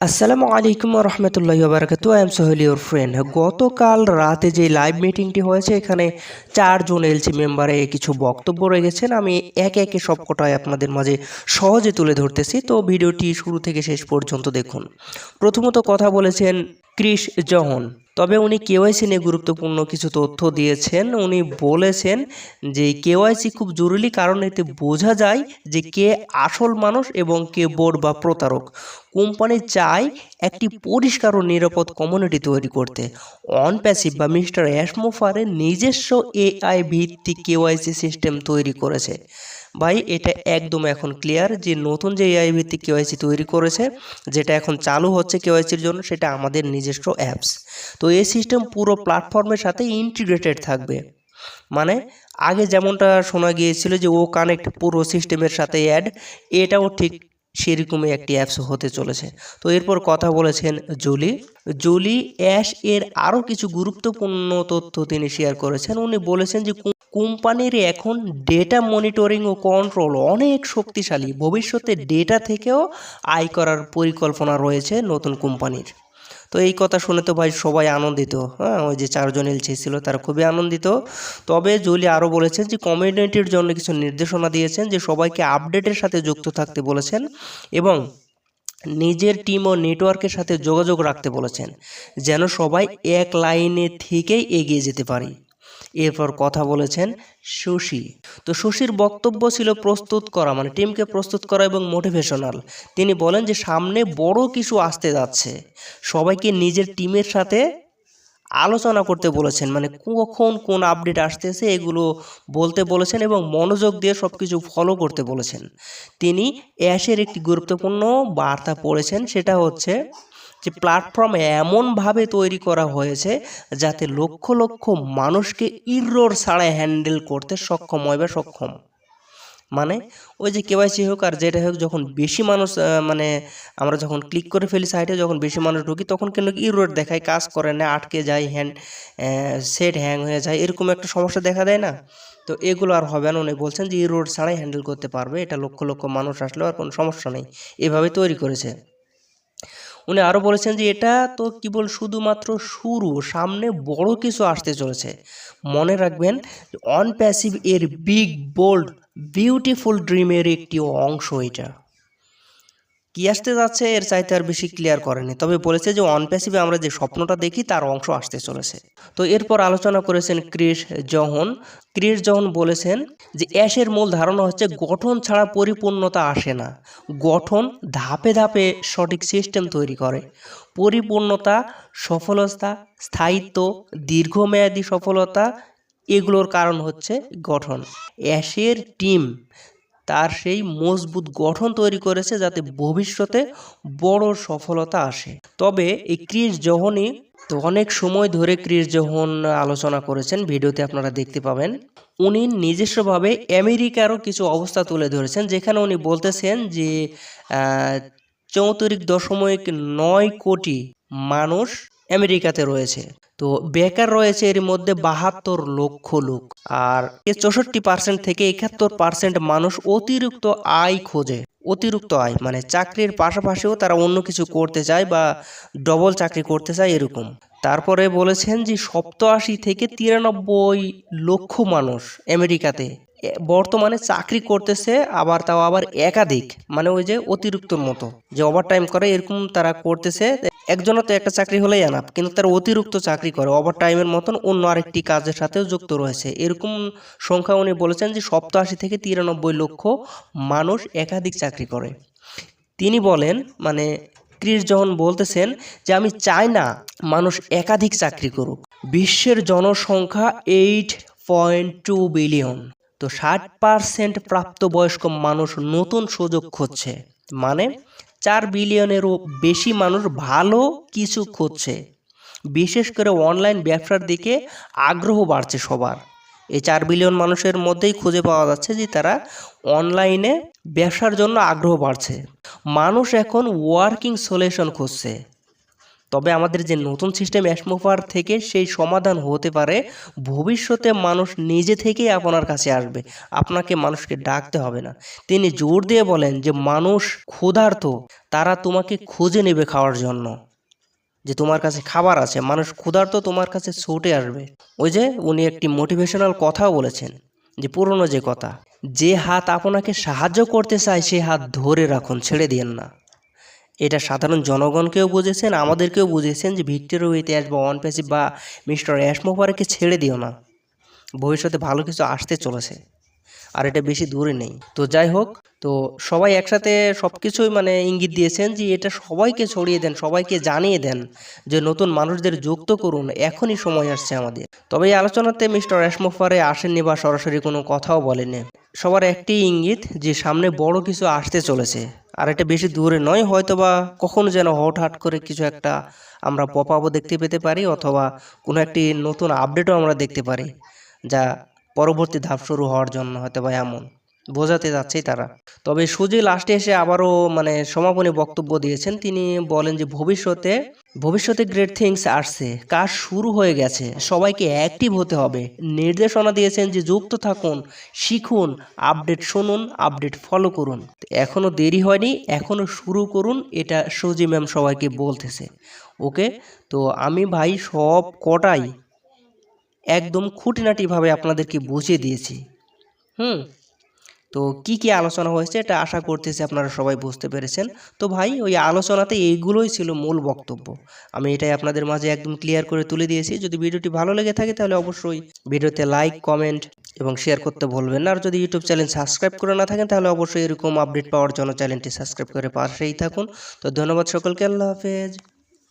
আসসালামু আলাইকুম রহমতুল্লাহি বারাকাতু। I am Sohel your friend. গতকাল রাতে যে লাইভ মিটিংটি হয়েছে, এখানে 4 জন এলসি মেম্বারে কিছু বক্তব্য রেখেছেন। আমি একে একে সবকটাই আপনাদের মাঝে সহজে তুলে ধরতেছি, তো ভিডিওটি শুরু থেকে শেষ পর্যন্ত দেখুন। প্রথমত কথা বলেছেন ক্রিস জহন, তবে উনি কেওয়াইসি নিয়ে গুরুত্বপূর্ণ কিছু তথ্য দিয়েছেন। উনি বলেছেন যে কেওয়াইসি খুব জরুরি, কারণ এতে বোঝা যায় যে কে আসল মানুষ এবং কে বোর্ড বা প্রতারক। কোম্পানি চায় একটি পরিষ্কার ও নিরাপদ কমিউনিটি তৈরি করতে। অনপ্যাসিভ বা মিস্টার অ্যাশমোফারের নিজস্ব এআই ভিত্তিক কেওয়াইসি সিস্টেম তৈরি করেছে। ভাই, এটা একদম এখন ক্লিয়ার যে নতুন যে এআই ভিত্তিক কেওয়াইসি তৈরি করেছে, যেটা এখন চালু হচ্ছে কেওয়াইসির জন্য, সেটা আমাদের নিজস্ব অ্যাপস। তো এই সিস্টেম পুরো প্ল্যাটফর্মের সাথে ইন্টিগ্রেটেড থাকবে। মানে আগে যেমনটা শোনা গিয়েছিল যে ও কানেক্ট পুরো সিস্টেমের সাথে অ্যাড, এটাও ঠিক সেরকমই একটি অ্যাপস হতে চলেছে। তো এরপর কথা বলেছেন জুলি অ্যাশ এর আরও কিছু গুরুত্বপূর্ণ তথ্য তিনি শেয়ার করেছেন। উনি বলেছেন যে কোম্পানির এখন ডেটা মনিটরিং ও কন্ট্রোল অনেক শক্তিশালী। ভবিষ্যতে ডেটা থেকেও আয় করার পরিকল্পনা রয়েছে নতুন কোম্পানির। তো এই কথা শুনে তো ভাই সবাই আনন্দিত। হ্যাঁ, ওই যে 4 জন এলসি ছিল তারা খুবই আনন্দিত। তবে জলি আরও বলেছেন যে কমিউনিটির জন্য কিছু নির্দেশনা দিয়েছেন, যে সবাইকে আপডেটের সাথে যুক্ত থাকতে বলেছেন এবং নিজের টিম ও নেটওয়ার্কের সাথে যোগাযোগ রাখতে বলেছেন, যেন সবাই এক লাইনে থেকেই এগিয়ে যেতে পারি। এরপর কথা বলেছেন শশী। তো শশীর বক্তব্য ছিল প্রস্তুত করা, মানে টিমকে প্রস্তুত করা এবং মোটিভেশনাল। তিনি বলেন যে সামনে বড় কিছু আসতে যাচ্ছে, সবাইকে নিজের টিমের সাথে আলোচনা করতে বলেছেন, মানে কখন কোন আপডেট আসতেছে এগুলো বলতে বলেছেন এবং মনোযোগ দিয়ে সব কিছু ফলো করতে বলেছেন। তিনি অ্যাশের একটি গুরুত্বপূর্ণ বার্তা পড়েছেন, সেটা হচ্ছে যে প্ল্যাটফর্ম এমনভাবে তৈরি করা হয়েছে যাতে লক্ষ লক্ষ মানুষকে ইরর ছাড়া হ্যান্ডেল করতে সক্ষম হয় বা সক্ষম। মানে ওই যে কেওয়াইসি হোক আর যেটা হোক, যখন বেশি মানুষ মানে আমরা যখন ক্লিক করে ফেলি সাইটে, যখন বেশি মানুষ ঢুকি, তখন কিন্তু ইরর দেখায়, কাজ করে না, আটকে যায়, সেট হ্যাং হয়ে যায়, এরকম একটা সমস্যা দেখা দেয় না। তো এগুলো আর হবে না। উনি বলছেন যে ইরর ছাড়াই হ্যান্ডেল করতে পারবে, এটা লক্ষ লক্ষ মানুষ আসলেও আর কোনো সমস্যা নেই, এভাবে তৈরি করেছে। উনি আরও বলেছেন যে এটা তো কেবল শুধুমাত্র শুরু, সামনে বড় কিছু আসতে চলেছে। মনে রাখবেন, অনপ্যাসিভ এর বিগ বোল্ড বিউটিফুল ড্রিমের একটি অংশ এটা। কি আসতে যাচ্ছে এর চাইতে আর বেশি ক্লিয়ার করেনি, তবে বলেছে যে অনপ্যাসিভে আমরা যে স্বপ্নটা দেখি তার অংশ আসতে চলেছে। তো এরপর আলোচনা করেছেন ক্রিস জহন বলেছেন যে অ্যাশের মূল ধারণা হচ্ছে গঠন ছাড়া পরিপূর্ণতা আসে না, গঠন ধাপে ধাপে সঠিক সিস্টেম তৈরি করে। পরিপূর্ণতা, সফলতা, স্থায়িত্ব, দীর্ঘমেয়াদী সফলতা, এগুলোর কারণ হচ্ছে গঠন। অ্যাশের টিম তার সেই মজবুত গঠন তৈরি করেছে যাতে ভবিষ্যতে বড় সফলতা আসে। তবে এই ক্রিস জহনই তো অনেক সময় ধরে ক্রিস জহন আলোচনা করেছেন, ভিডিওতে আপনারা দেখতে পাবেন। উনি নিজস্বভাবে আমেরিকারও কিছু অবস্থা তুলে ধরেছেন, যেখানে উনি বলতেছেন যে 34.9 কোটি মানুষ আমেরিকাতে রয়েছে। তো বেকার রয়েছে এর মধ্যে 72 লক্ষ লোক। আর 64% থেকে 71% মানুষ অতিরিক্ত আয় খোঁজে। অতিরিক্ত আয় মানে চাকরির পাশাপাশিও তারা অন্য কিছু করতে চায় বা ডবল চাকরি করতে চায় এরকম। তারপরে বলেছেন যে 87 থেকে 93 লক্ষ মানুষ আমেরিকাতে বর্তমানে চাকরি করতেছে, আবার একাধিক, মানে ওই যে অতিরিক্তর মতো যে ওভারটাইম করে এরকম তারা করতেছে। একজনের তো একটা চাকরি হলেই আনাপ, কিন্তু তারা অতিরিক্ত চাকরি করে ওভারটাইমের মতন অন্য আরেকটি কাজের সাথেও যুক্ত রয়েছে, এরকম সংখ্যা উনি বলেছেন যে 87 থেকে 93 লক্ষ মানুষ একাধিক চাকরি করে। তিনি বলেন, মানে ক্রিস জহন বলতেছেন যে আমি চাই না মানুষ একাধিক চাকরি করুক। বিশ্বের জনসংখ্যা 8.2 বিলিয়ন। তো 60% প্রাপ্তবয়স্ক মানুষ নতুন সুযোগ খুঁজছে, মানে 4 বিলিয়নেরও বেশি মানুষ ভালো কিছু খুঁজছে। বিশেষ করে অনলাইন ব্যবসার দিকে আগ্রহ বাড়ছে সবার। এই 4 বিলিয়ন মানুষের মধ্যেই খুঁজে পাওয়া যাচ্ছে যে তারা অনলাইনে ব্যবসার জন্য আগ্রহ বাড়ছে। মানুষ এখন ওয়ার্কিং সলিউশন খুঁজছে। তবে আমাদের যে নতুন সিস্টেম অ্যাশমোভার থেকে সেই সমাধান হতে পারে ভবিষ্যতে মানুষ নিজে থেকেই আপনার কাছে আসবে, আপনাকে মানুষকে ডাকতে হবে না। তিনি জোর দিয়ে বলেন যে মানুষ ক্ষুধার্ত, তারা তোমাকে খুঁজে নেবে খাওয়ার জন্য, যে তোমার কাছে খাবার আছে, মানুষ ক্ষুধার্ত তোমার কাছে ছুটে আসবে। ওই যে উনি একটি মোটিভেশনাল কথাও বলেছেন, যে পুরনো যে কথা, যে হাত আপনাকে সাহায্য করতে চায় সে হাত ধরে রাখুন, ছেড়ে দিয়েন না। এটা সাধারণ জনগণকেও বুঝেছেন, আমাদেরকেও বুঝিয়েছেন যে ভিক্টরি উইথ অ্যাশ বা ওয়ান প্যাসিভ বা মিস্টার অ্যাশমোভারকে ছেড়ে দিও না, ভবিষ্যতে ভালো কিছু আসতে চলেছে, আর এটা বেশি দূরে নেই। তো যাই হোক, তো সবাই একসাথে সব কিছুই ইঙ্গিত দিয়েছেন যে এটা সবাইকে ছড়িয়ে দেন, সবাইকে জানিয়ে দেন, যে নতুন মানুষদের যুক্ত করুন, এখনই সময় আসছে আমাদের। তবে এই আলোচনাতে মিস্টার অ্যাশমোভারে আসেননি বা সরাসরি কোনো কথাও বলেনি। সবার একটি ইঙ্গিত যে সামনে বড় কিছু আসতে চলেছে, আর এটা বেশি দূরে নয়, হয়তোবা কখনো যেন হঠাৎ করে কিছু একটা আমরা পপ আপও দেখতে পেতে পারি, অথবা কোনো একটি নতুন আপডেটও আমরা দেখতে পারি, যা পরবর্তী ধাপ শুরু হওয়ার জন্য হয়তোবা এমন বোঝাতে যাচ্ছেই তারা। তবে সুজি লাস্টে এসে আবারও সমাপনী বক্তব্য দিয়েছেন। তিনি বলেন যে ভবিষ্যতে গ্রেট থিংস আসছে, কাজ শুরু হয়ে গেছে, সবাইকে অ্যাক্টিভ হতে হবে। নির্দেশনা দিয়েছেন যে যুক্ত থাকুন, শিখুন, আপডেট শুনুন, আপডেট ফলো করুন। এখনো দেরি হয়নি, এখনো শুরু করুন, এটা সুজি ম্যাম সবাইকে বলতেছে। ওকে, তো আমি ভাই সব কটাই একদম খুঁটিনাটিভাবে আপনাদেরকে বুঝিয়ে দিয়েছি। হুম, তো কি কি আলোচনা হয়েছে এটা আশা করতেছি আপনারা সবাই বুঝতে পেরেছেন। তো ভাই ওই আলোচনাতে এইগুলোই ছিল মূল বক্তব্য, আমি এটাই আপনাদের মাঝে একদম ক্লিয়ার করে তুলে দিয়েছি। যদি ভিডিওটি ভালো লেগে থাকে তাহলে অবশ্যই ভিডিওতে লাইক, কমেন্ট এবং শেয়ার করতে ভুলবেন না। আর যদি ইউটিউব চ্যানেল সাবস্ক্রাইব করে না থাকেন তাহলে অবশ্যই এরকম আপডেট পাওয়ার জন্য চ্যানেলটি সাবস্ক্রাইব করে পাশেই থাকুন। তো ধন্যবাদ সকলকে, আল্লাহ হাফেজ।